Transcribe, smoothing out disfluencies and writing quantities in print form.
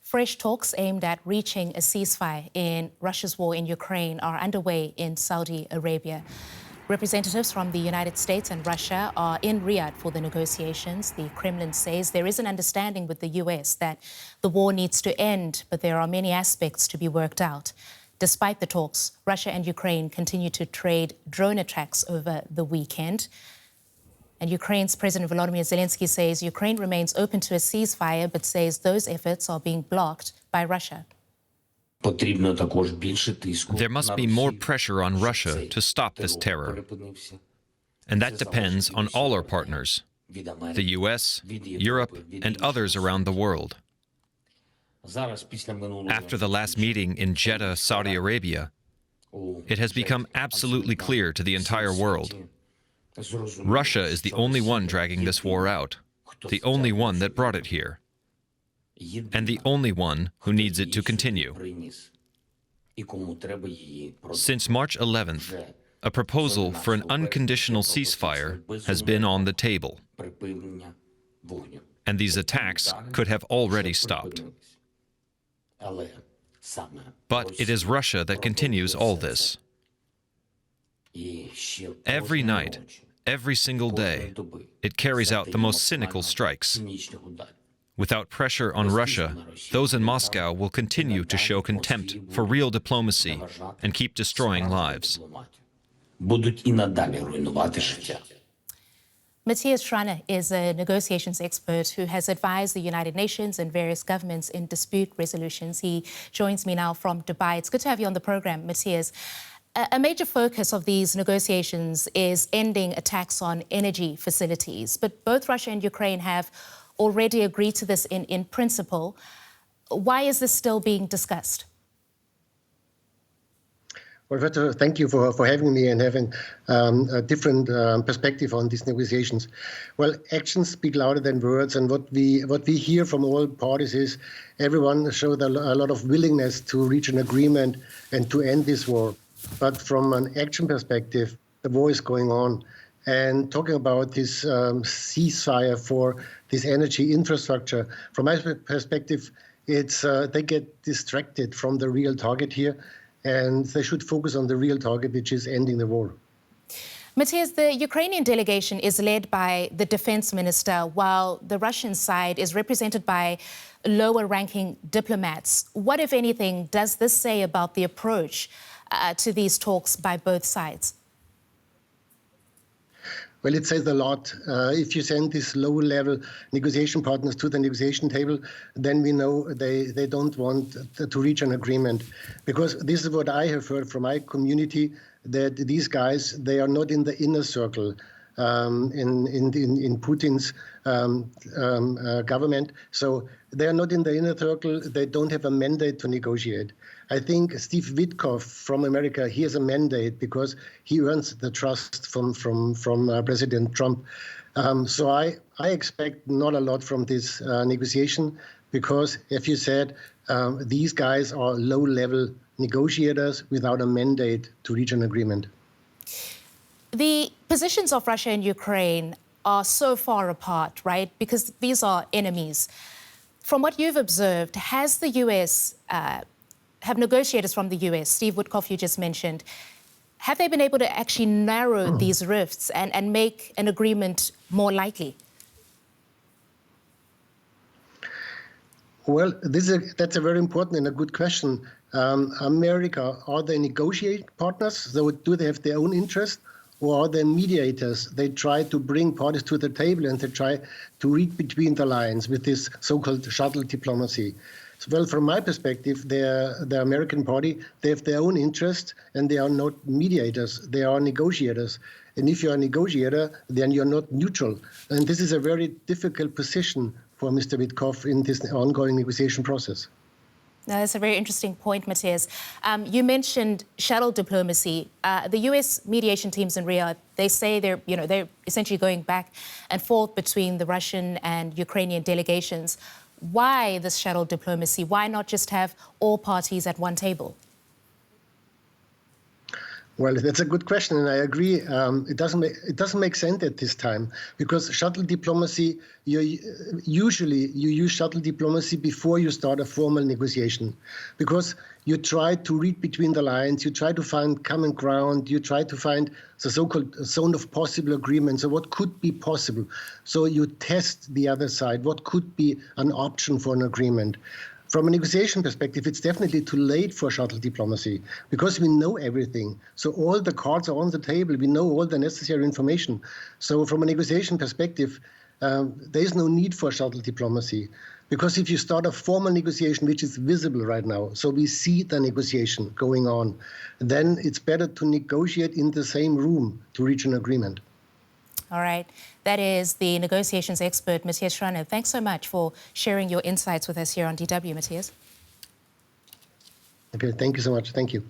Fresh talks aimed at reaching a ceasefire in Russia's war in Ukraine are underway in Saudi Arabia. Representatives from the United States and Russia are in Riyadh for the negotiations. The Kremlin says there is an understanding with the US that the war needs to end, but there are many aspects to be worked out. Despite the talks, Russia and Ukraine continue to trade drone attacks over the weekend. And Ukraine's President Volodymyr Zelenskyy says Ukraine remains open to a ceasefire, but says those efforts are being blocked by Russia. There must be more pressure on Russia to stop this terror. And that depends on all our partners, the US, Europe, and others around the world. After the last meeting in Jeddah, Saudi Arabia, it has become absolutely clear to the entire world. Russia is the only one dragging this war out, the only one that brought it here, and the only one who needs it to continue. Since March 11th, a proposal for an unconditional ceasefire has been on the table, and these attacks could have already stopped. But it is Russia that continues all this. Every night, every single day, it carries out the most cynical strikes. Without pressure on Russia, those in Moscow will continue to show contempt for real diplomacy and keep destroying lives. Matthias Schranner is a negotiations expert who has advised the United Nations and various governments in dispute resolutions. He joins me now from Dubai. It's good to have you on the program, Matthias. A major focus of these negotiations is ending attacks on energy facilities, but both Russia and Ukraine have already agreed to this in principle. Why is this still being discussed? Well, first of all, thank you for having me and having a different perspective on these negotiations. Well, actions speak louder than words, and what we hear from all parties is everyone showed a lot of willingness to reach an agreement and to end this war. But from an action perspective, the war is going on. And talking about this ceasefire for this energy infrastructure, from my perspective, it's they get distracted from the real target here, and they should focus on the real target, which is ending the war. Matthias, the Ukrainian delegation is led by the defense minister, while the Russian side is represented by lower-ranking diplomats. What, if anything, does this say about the approach to these talks by both sides? Well, it says a lot. If you send these low-level negotiation partners to the negotiation table, then we know they don't want to reach an agreement. Because this is what I have heard from my community, that these guys, they are not in the inner circle in Putin's government. So they are not in the inner circle. They don't have a mandate to negotiate. I think Steve Witkoff from America, he has a mandate because he earns the trust from President Trump. So I expect not a lot from this negotiation because, as you said, these guys are low-level negotiators without a mandate to reach an agreement. The positions of Russia and Ukraine are so far apart, right? Because these are enemies. From what you've observed, has the US, have negotiators from the US, Steve Witkoff you just mentioned, have they been able to actually narrow these rifts and make an agreement more likely? Well, that's a very important and a good question. America, are they negotiating partners? So do they have their own interest? Or are they mediators? They try to bring parties to the table and they try to read between the lines with this so-called shuttle diplomacy. So, well, from my perspective, the American party, they have their own interest and they are not mediators, they are negotiators. And if you're a negotiator, then you're not neutral. And this is a very difficult position for Mr. Witkoff in this ongoing negotiation process. Now, that's a very interesting point, Matthias. You mentioned shuttle diplomacy. The U.S. mediation teams in Riyadh, they say they're essentially going back and forth between the Russian and Ukrainian delegations. Why this shuttle diplomacy? Why not just have all parties at one table? Well, that's a good question, and I agree. It doesn't make sense at this time, because shuttle diplomacy, you use shuttle diplomacy before you start a formal negotiation, because you try to read between the lines, you try to find common ground, you try to find the so-called zone of possible agreement. So what could be possible? So you test the other side. What could be an option for an agreement? From a negotiation perspective, it's definitely too late for shuttle diplomacy, because we know everything. So all the cards are on the table. We know all the necessary information. So from a negotiation perspective, there is no need for shuttle diplomacy, because if you start a formal negotiation, which is visible right now, so we see the negotiation going on, then it's better to negotiate in the same room to reach an agreement. All right. That is the negotiations expert, Matthias Schranner. Thanks so much for sharing your insights with us here on DW, Matthias. Okay, thank you so much. Thank you.